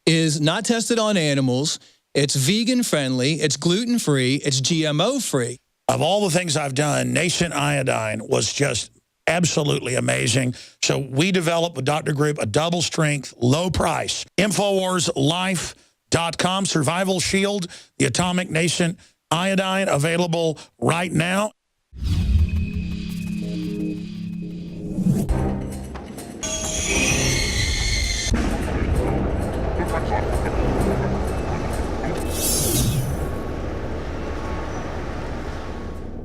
[SPEAKER 15] is not tested on animals. It's vegan friendly. It's gluten free. It's GMO free.
[SPEAKER 9] Of all the things I've done, nascent iodine was just absolutely amazing. So we developed with Dr. Group a double strength, low price, InfoWarsLife.com Survival Shield, the atomic nascent iodine, available right now.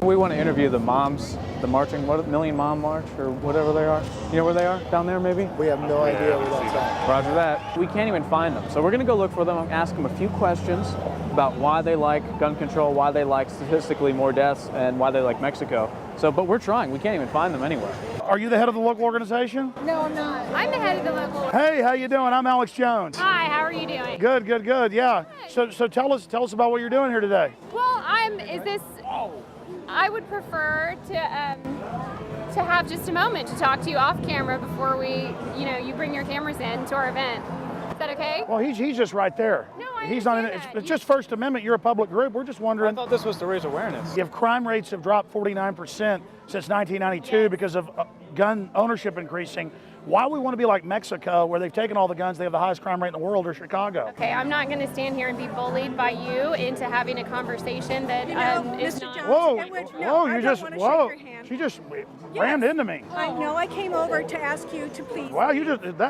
[SPEAKER 16] We want to interview the moms, the marching, Million Mom March or whatever they are. You know where they are? Down there, maybe?
[SPEAKER 17] We have no idea where that's at.
[SPEAKER 16] Roger that. We can't even find them. So we're going to go look for them and ask them a few questions about why they like gun control, why they like statistically more deaths, and why they like Mexico. So, but we're trying. We can't even find them anywhere.
[SPEAKER 18] Are you the head of the local organization?
[SPEAKER 19] No, I'm not. I'm the head of the local.
[SPEAKER 18] Hey, how you doing? I'm Alex Jones.
[SPEAKER 19] Hi, how are you doing?
[SPEAKER 18] Good, good, good. Yeah. So tell us about what you're doing here today.
[SPEAKER 19] Well, I would prefer to have just a moment to talk to you off camera before you bring your cameras in to our event. Is that okay?
[SPEAKER 18] Well, he's just right there.
[SPEAKER 19] No, I
[SPEAKER 18] he's not in it. It's just First Amendment. You're a public group. We're just wondering.
[SPEAKER 16] I thought this was to raise awareness.
[SPEAKER 18] If crime rates have dropped 49% since 1992 because of gun ownership increasing, why we want to be like Mexico, where they've taken all the guns, they have the highest crime rate in the world, or Chicago.
[SPEAKER 19] Okay, I'm not going to stand here and be bullied by you into having a conversation that is
[SPEAKER 18] Mr.
[SPEAKER 19] not.
[SPEAKER 18] Jones, she just rammed into me.
[SPEAKER 20] I know. I came over to ask you to please.
[SPEAKER 18] Wow,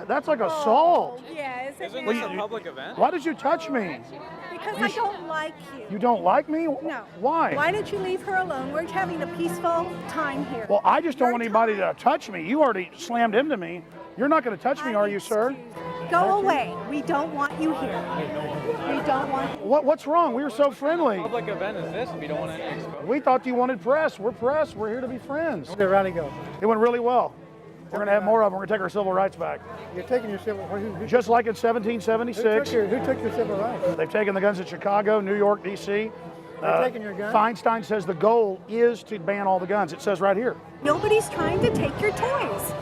[SPEAKER 18] that's like assault.
[SPEAKER 20] Yes.
[SPEAKER 16] Isn't this a public event?
[SPEAKER 18] Why did you touch me?
[SPEAKER 20] Because I don't like you.
[SPEAKER 18] You don't like me?
[SPEAKER 20] No.
[SPEAKER 18] Why?
[SPEAKER 20] Why don't you leave her alone? We're having a peaceful time here.
[SPEAKER 18] Well, I just don't want anybody to touch me. You already slammed into me. You're not going to touch me, are you, sir?
[SPEAKER 20] Go away. We don't want you here. We don't want you.
[SPEAKER 18] What's wrong? We were so friendly.
[SPEAKER 16] What public event is this if you don't want any exposure?
[SPEAKER 18] We thought you wanted press. We're press. We're here to be friends.
[SPEAKER 17] How did rally go?
[SPEAKER 18] It went really well. We're going to have more of them. We're going to take our civil rights back.
[SPEAKER 17] You're taking your civil rights?
[SPEAKER 18] Just like in 1776.
[SPEAKER 17] Who took your civil rights?
[SPEAKER 18] They've taken the guns in Chicago, New York, D.C.
[SPEAKER 17] They're taking your guns?
[SPEAKER 18] Feinstein says the goal is to ban all the guns. It says right here.
[SPEAKER 20] Nobody's trying to take your toys.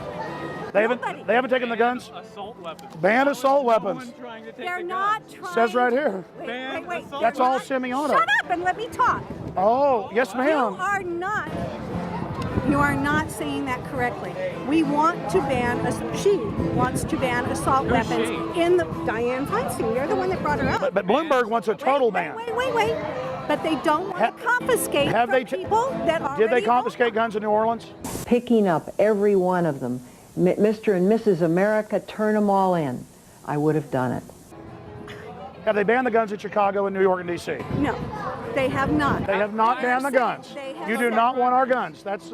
[SPEAKER 18] They haven't taken the guns?
[SPEAKER 16] Assault weapons.
[SPEAKER 18] Ban assault weapons.
[SPEAKER 20] They're not trying.
[SPEAKER 18] Says right here.
[SPEAKER 20] Wait.
[SPEAKER 18] That's all Simeona.
[SPEAKER 20] Shut up and let me talk.
[SPEAKER 18] Oh, yes, ma'am.
[SPEAKER 20] You are not saying that correctly. We want to ban, she wants to ban assault weapons in the, Dianne Feinstein, you're the one that brought her up.
[SPEAKER 18] But Bloomberg wants a total ban.
[SPEAKER 20] Wait. But they don't want to confiscate from people that already
[SPEAKER 18] Did they confiscate guns in New Orleans?
[SPEAKER 21] Picking up every one of them. Mr. and Mrs. America, turn them all in. I would have done it.
[SPEAKER 18] Have they banned the guns in Chicago and New York and D.C.?
[SPEAKER 20] No, they have not.
[SPEAKER 18] They have not banned the guns.
[SPEAKER 20] They have
[SPEAKER 18] You do
[SPEAKER 20] said-
[SPEAKER 18] not want our guns. That's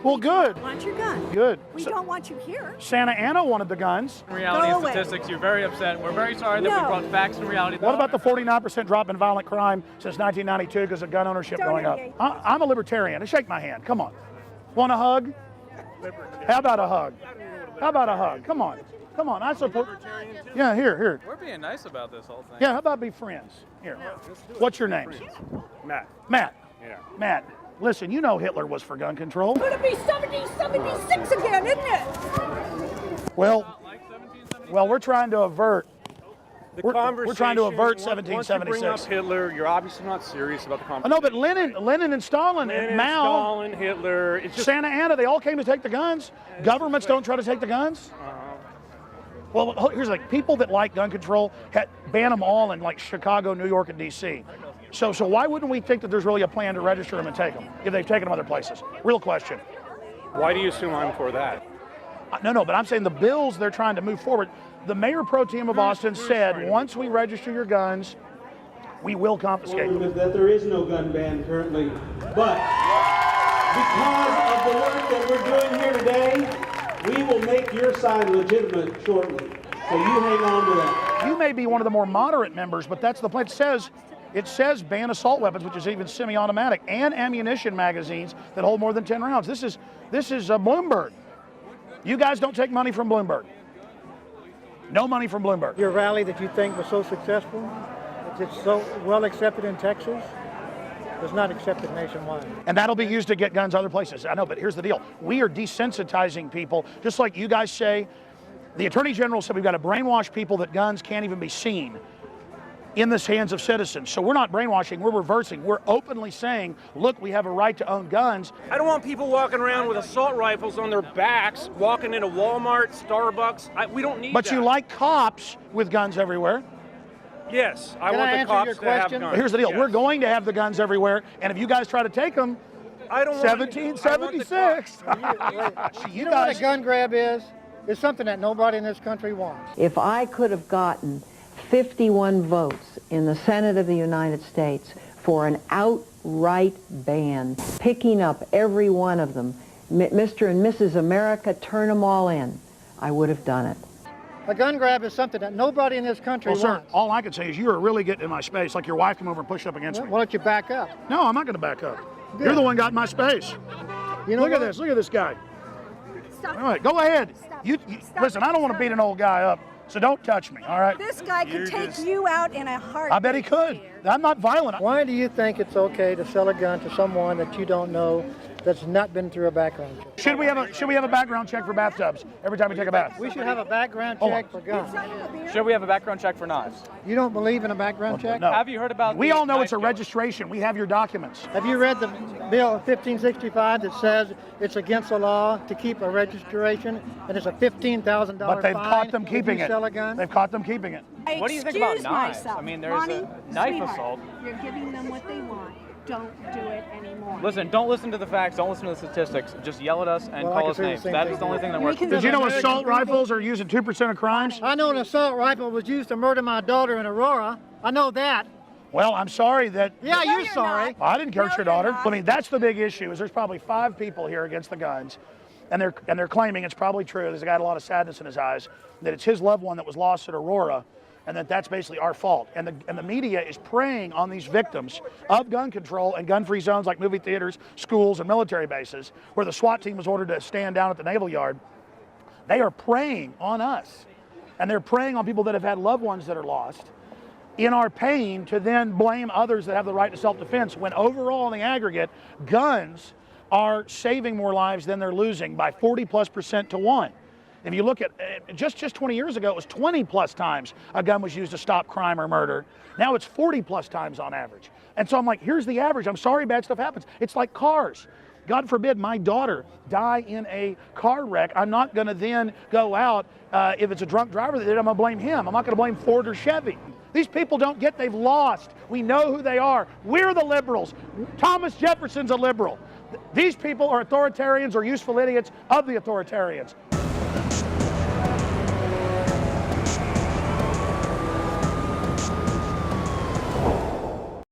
[SPEAKER 18] well, good.
[SPEAKER 20] We want your gun.
[SPEAKER 18] Good.
[SPEAKER 20] We don't want you here.
[SPEAKER 18] Santa Ana wanted the guns.
[SPEAKER 16] Reality
[SPEAKER 20] Go
[SPEAKER 16] and
[SPEAKER 20] away.
[SPEAKER 16] statistics, you're very upset. We're very sorry that
[SPEAKER 20] No.
[SPEAKER 16] we brought facts and reality.
[SPEAKER 18] What about the 49% drop in violent crime since 1992 because of gun ownership
[SPEAKER 20] Don't
[SPEAKER 18] going up?
[SPEAKER 20] engage.
[SPEAKER 18] I'm a libertarian. Shake my hand. Come on. Want a hug? How about a hug? How about a hug? Come on. Come on. I support. Yeah, here.
[SPEAKER 16] We're being nice about this whole thing.
[SPEAKER 18] Yeah, how about be friends? Here. What's your name?
[SPEAKER 2] Matt.
[SPEAKER 18] Matt.
[SPEAKER 2] Yeah.
[SPEAKER 18] Matt. Listen, you know Hitler was for gun control.
[SPEAKER 20] It's going to be 1776 again, isn't it?
[SPEAKER 18] Well, we're trying to avert.
[SPEAKER 2] The
[SPEAKER 18] We're
[SPEAKER 2] conversation,
[SPEAKER 18] trying to avert
[SPEAKER 2] Once you bring up
[SPEAKER 18] 1776.
[SPEAKER 2] Hitler, you're obviously not serious about the
[SPEAKER 18] Oh,
[SPEAKER 2] conversation.
[SPEAKER 18] no, but Lenin and Stalin and Mao,
[SPEAKER 2] Stalin, Hitler, it's just
[SPEAKER 18] Santa Ana, they all came to take the guns. Governments don't try to take the guns. Well, here's the thing. People that like gun control ban them all in like Chicago, New York, and D.C. So why wouldn't we think that there's really a plan to register them and take them if they've taken them other places? Real question.
[SPEAKER 2] Why do you assume I'm for that?
[SPEAKER 18] No, but I'm saying the bills they're trying to move forward. The mayor pro tem of Austin said once we register your guns, we will confiscate them.
[SPEAKER 22] That there is no gun ban currently, but because of the work that we're doing here today, we will make your side legitimate shortly. So you hang on to that.
[SPEAKER 18] You may be one of the more moderate members, but that's the plan. It says ban assault weapons, which is even semi-automatic, and ammunition magazines that hold more than 10 rounds. This is Bloomberg. You guys don't take money from Bloomberg. No money from Bloomberg.
[SPEAKER 17] Your rally that you think was so successful, it's so well accepted in Texas, was not accepted nationwide.
[SPEAKER 18] And that'll be used to get guns other places. I know, but here's the deal. We are desensitizing people, just like you guys say. The Attorney General said we've got to brainwash people that guns can't even be seen in the hands of citizens. So we're not brainwashing, we're reversing. We're openly saying, look, we have a right to own guns.
[SPEAKER 2] I don't want people walking around with assault rifles on their backs, walking into Walmart, Starbucks. We don't need that.
[SPEAKER 18] But you like cops with guns everywhere.
[SPEAKER 2] Yes, I
[SPEAKER 17] Can
[SPEAKER 2] want
[SPEAKER 17] I
[SPEAKER 2] the
[SPEAKER 17] answer
[SPEAKER 2] cops
[SPEAKER 17] your
[SPEAKER 2] to have
[SPEAKER 17] question?
[SPEAKER 2] guns.
[SPEAKER 18] Here's the deal.
[SPEAKER 2] Yes.
[SPEAKER 18] We're going to have the guns everywhere, and if you guys try to take them,
[SPEAKER 2] I don't want
[SPEAKER 18] 1776.
[SPEAKER 17] You know what a gun grab is? It's something that nobody in this country wants.
[SPEAKER 21] If I could have gotten 51 votes in the Senate of the United States for an outright ban, picking up every one of them, Mr. and Mrs. America, turn them all in, I would have done it.
[SPEAKER 17] A gun grab is something that nobody in this country
[SPEAKER 18] Well, sir,
[SPEAKER 17] wants.
[SPEAKER 18] all I can say is you are really getting in my space, like your wife came over and pushed up against me.
[SPEAKER 17] Why don't you back up?
[SPEAKER 18] No, I'm not going to back up.
[SPEAKER 17] Good.
[SPEAKER 18] You're the one got in my space.
[SPEAKER 17] You know
[SPEAKER 18] Look at
[SPEAKER 17] what?
[SPEAKER 18] this. Look at this guy.
[SPEAKER 20] Stop.
[SPEAKER 18] All right, go ahead. You listen, I don't want to beat an old guy up, so don't touch me, all right?
[SPEAKER 20] This guy could take you out in a heartbeat.
[SPEAKER 18] I bet he could. I'm not violent.
[SPEAKER 17] Why do you think it's okay to sell a gun to someone that you don't know that's not been through a background check?
[SPEAKER 18] Should we have a background check for bathtubs every time we take a bath?
[SPEAKER 17] We should have a background
[SPEAKER 18] Hold
[SPEAKER 17] check for guns.
[SPEAKER 16] Should we have a background check for knives?
[SPEAKER 17] You don't believe in a background check?
[SPEAKER 18] No.
[SPEAKER 16] Have you heard about
[SPEAKER 18] We
[SPEAKER 16] the
[SPEAKER 18] all know
[SPEAKER 16] knife
[SPEAKER 18] it's a
[SPEAKER 16] deal?
[SPEAKER 18] registration. We have your documents.
[SPEAKER 17] Have you read the bill 1565 that says it's against the law to keep a registration and it's a $15,000
[SPEAKER 18] But they've
[SPEAKER 17] fine
[SPEAKER 18] caught them
[SPEAKER 17] if
[SPEAKER 18] keeping
[SPEAKER 17] you
[SPEAKER 18] it.
[SPEAKER 17] sell a gun?
[SPEAKER 18] They've caught them keeping it.
[SPEAKER 16] What do you think about
[SPEAKER 20] Excuse
[SPEAKER 16] knives?
[SPEAKER 20] myself.
[SPEAKER 16] I mean, there's
[SPEAKER 20] Ronnie,
[SPEAKER 16] a knife
[SPEAKER 20] sweetheart,
[SPEAKER 16] assault.
[SPEAKER 20] You're giving them what they want. Don't do it anymore.
[SPEAKER 16] Listen, don't listen to the facts, don't listen to the statistics. Just yell at us and
[SPEAKER 17] Well, I
[SPEAKER 16] call
[SPEAKER 17] can
[SPEAKER 16] us
[SPEAKER 17] say the
[SPEAKER 16] names.
[SPEAKER 17] same
[SPEAKER 16] That
[SPEAKER 17] thing
[SPEAKER 16] is the only
[SPEAKER 17] to
[SPEAKER 16] thing that
[SPEAKER 17] you.
[SPEAKER 16] works.
[SPEAKER 18] Did you know assault rifles are used in 2% of crimes?
[SPEAKER 17] I know an assault rifle was used to murder my daughter in Aurora. I know that.
[SPEAKER 18] Well, I'm sorry that.
[SPEAKER 17] Yeah, you're sorry.
[SPEAKER 18] I didn't hurt your daughter. I mean, that's the big issue. Is there's probably 5 people here against the guns, and they're claiming it's probably true. There's a guy with a lot of sadness in his eyes that it's his loved one that was lost at Aurora, and that's basically our fault. And the media is preying on these victims of gun control and gun-free zones like movie theaters, schools, and military bases, where the SWAT team was ordered to stand down at the Naval Yard. They are preying on us, and they're preying on people that have had loved ones that are lost in our pain to then blame others that have the right to self-defense, when overall in the aggregate, guns are saving more lives than they're losing by 40+% to 1. If you look at just 20 years ago, it was 20+ times a gun was used to stop crime or murder. Now it's 40+ times on average. And so I'm like, here's the average. I'm sorry bad stuff happens. It's like cars. God forbid my daughter die in a car wreck. I'm not going to then go out, if it's a drunk driver that did it, I'm going to blame him. I'm not going to blame Ford or Chevy. These people don't get they've lost. We know who they are. We're the liberals. Thomas Jefferson's a liberal. These people are authoritarians or useful idiots of the authoritarians.